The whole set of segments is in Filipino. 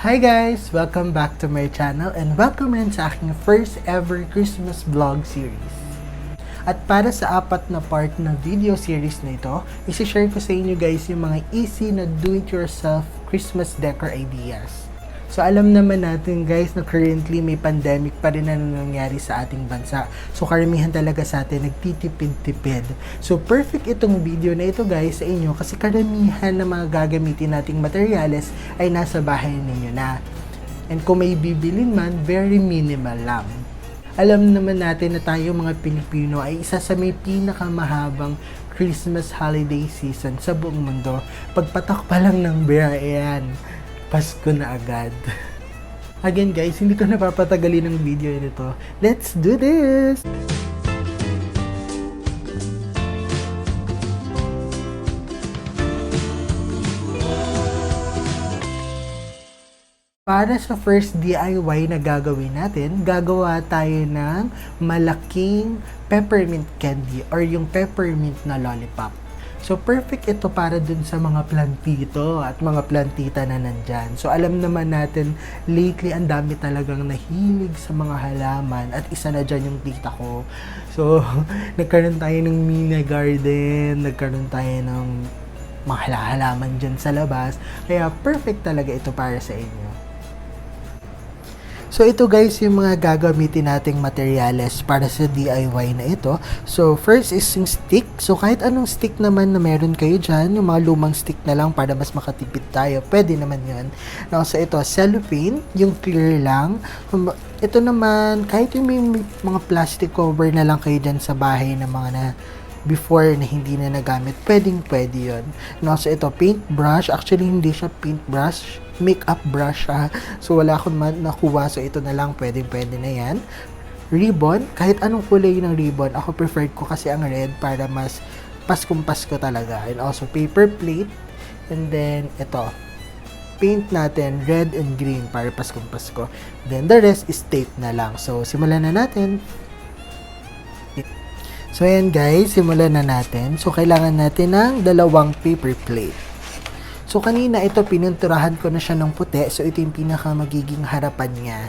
Hi guys! Welcome back to my channel and welcome rin sa aking first ever Christmas vlog series. At para sa apat na part na video series na ito, isi-share ko sa inyo guys yung mga easy na do-it-yourself Christmas decor ideas. So alam naman natin guys na currently may pandemic pa rin na nangyayari sa ating bansa. So karamihan talaga sa atin nagtitipid-tipid. So perfect itong video na ito guys sa inyo kasi karamihan na mga gagamitin nating materyales ay nasa bahay ninyo na. And kung may bibilin man, very minimal lang. Alam naman natin na tayo mga Pilipino ay isa sa may pinakamahabang Christmas holiday season sa buong mundo. Pagpatak pa lang ng bear, ayan, Pasko na agad. Again guys, hindi ko napapatagalin ng video nito. Let's do this! Para sa first DIY na gagawin natin, gagawa tayo ng malaking peppermint candy or yung peppermint na lollipop. So, perfect ito para dun sa mga plantito at mga plantita na nandyan. So, alam naman natin, lately, ang dami talagang nahilig sa mga halaman at isa na dyan yung tita ko. So, nagkaroon tayo ng mini garden, nagkaroon tayo ng mga halaman dyan sa labas. Kaya, perfect talaga ito para sa inyo. So, ito guys, yung mga gagamitin nating materyales para sa DIY na ito. So, first is yung stick. So, kahit anong stick naman na meron kayo dyan, yung mga lumang stick na lang para mas makatipid tayo, pwede naman yun. Now, so ito, cellophane, yung clear lang. Ito naman, kahit yung may mga plastic cover na lang kayo dyan sa bahay na mga na before na hindi na nagamit, pwede yun. Now, so ito, paintbrush. Actually, hindi siya paintbrush, makeup brush siya. So, wala akong nakuha. So, ito na lang, pwede na yan. Ribbon, kahit anong kulay ng ribbon, ako preferred ko kasi ang red para mas Paskong-Pasko talaga. And also, paper plate. And then, ito, paint natin, red and green para Paskong-Pasko. Then, the rest is tape na lang. So, simulan na natin. So, ayan guys, simulan na natin. So, kailangan natin ng dalawang paper plate. So, kanina ito, pininturahan ko na siya ng puti. So, ito yung pinaka magiging harapan niya.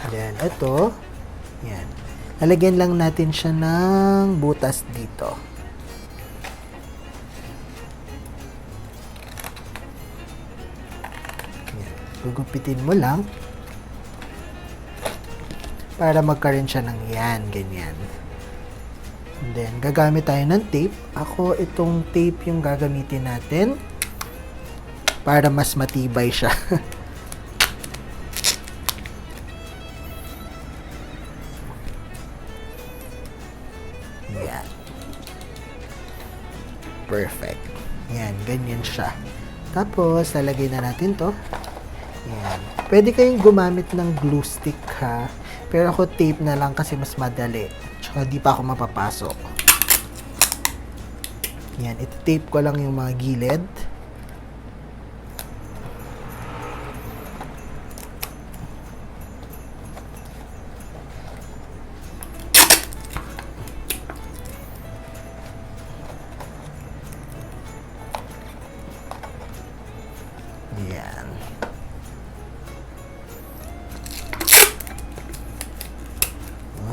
Then, ito. Yan. Lalagyan lang natin siya ng butas dito. Yan. Gugupitin mo lang. Para magkaroon siya ng yan, ganyan. And then, gagamit tayo ng tape. Ako, itong tape yung gagamitin natin para mas matibay siya. Yan. Perfect. Yan, ganyan siya. Tapos, lalagay na natin to. Yan. Pwede kayong gumamit ng glue stick ha. Pero ako tape na lang kasi mas madali. Tsaka di pa ako mapapasok. Yan, iti-tape ko lang yung mga gilid. Yan.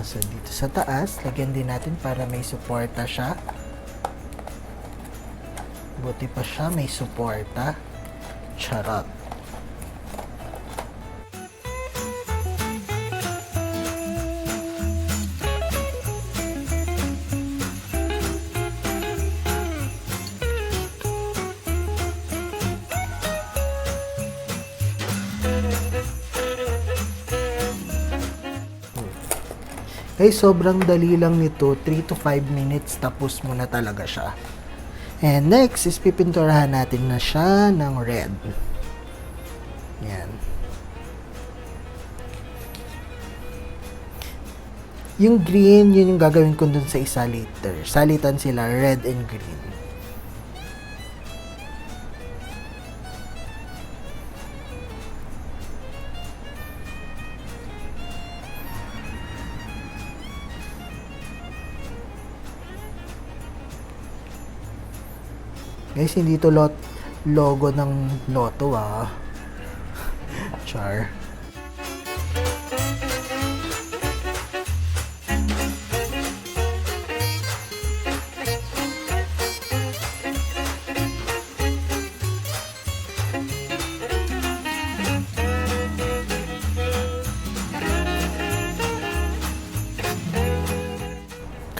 So, dito sa taas, lagyan din natin para may suporta siya. Buti pa siya, may suporta. Charot. Sobrang dali lang nito, 3 to 5 minutes tapos mo na talaga siya. And next is pipinturahan natin na siya ng red. Yan. Yung green, yun yung gagawin ko dun sa isa later. Salitan sila, red and green. Guys, hindi to logo ng loto ah. Char.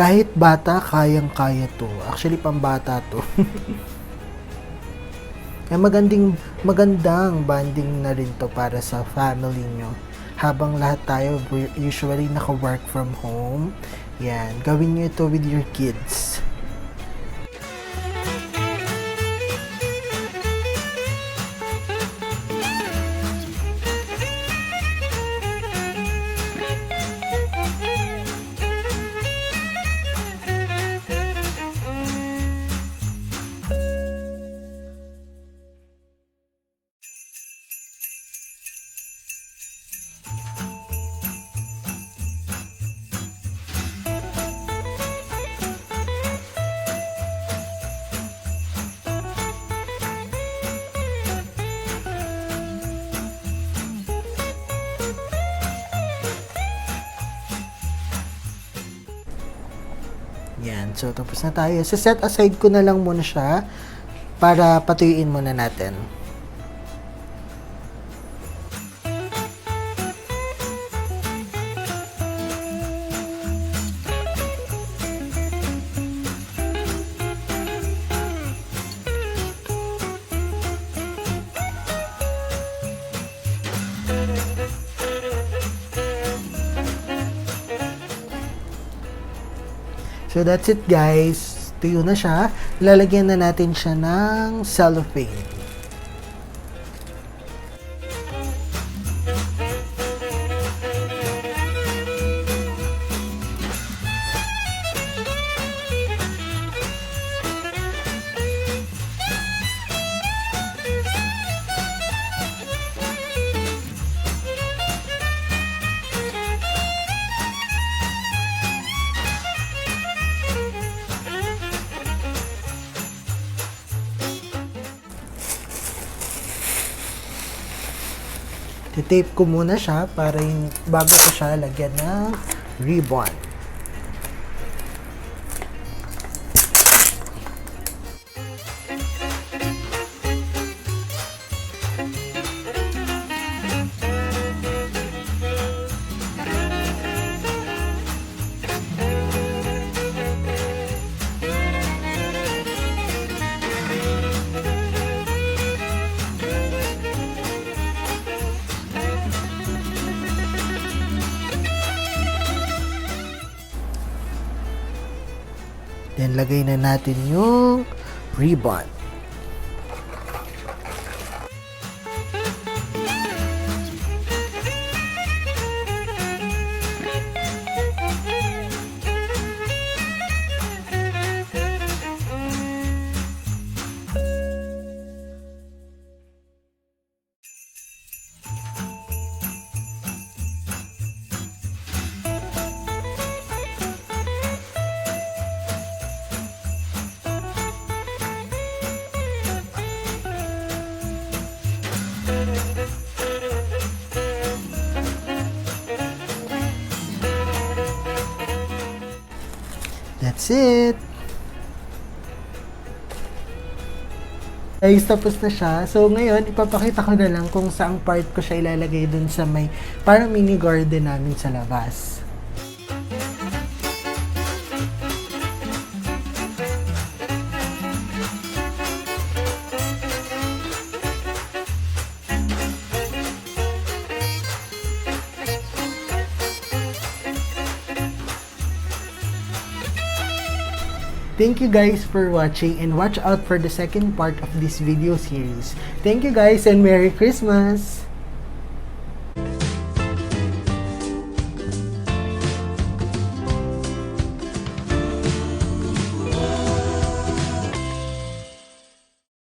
Kahit bata, kayang-kaya to. Actually, pambata to. Kaya magandang bonding na rin to para sa family nyo. Habang lahat tayo usually naka-work from home. Yan, gawin nyo ito with your kids. Yan. So, tapos na tayo. So, set aside ko na lang muna siya para patuyuin muna natin. So, that's it guys. Tuyo na siya. Lalagyan na natin siya ng cellophane. Titape ko muna siya para bago ko siya lagyan ng ribbon. Then, lagay na natin yung ribbon. That's it! Guys, tapos na siya. So, ngayon, ipapakita ko na lang kung saang part ko siya ilalagay dun sa may parang mini garden namin sa labas. Thank you guys for watching and watch out for the second part of this video series. Thank you guys and Merry Christmas!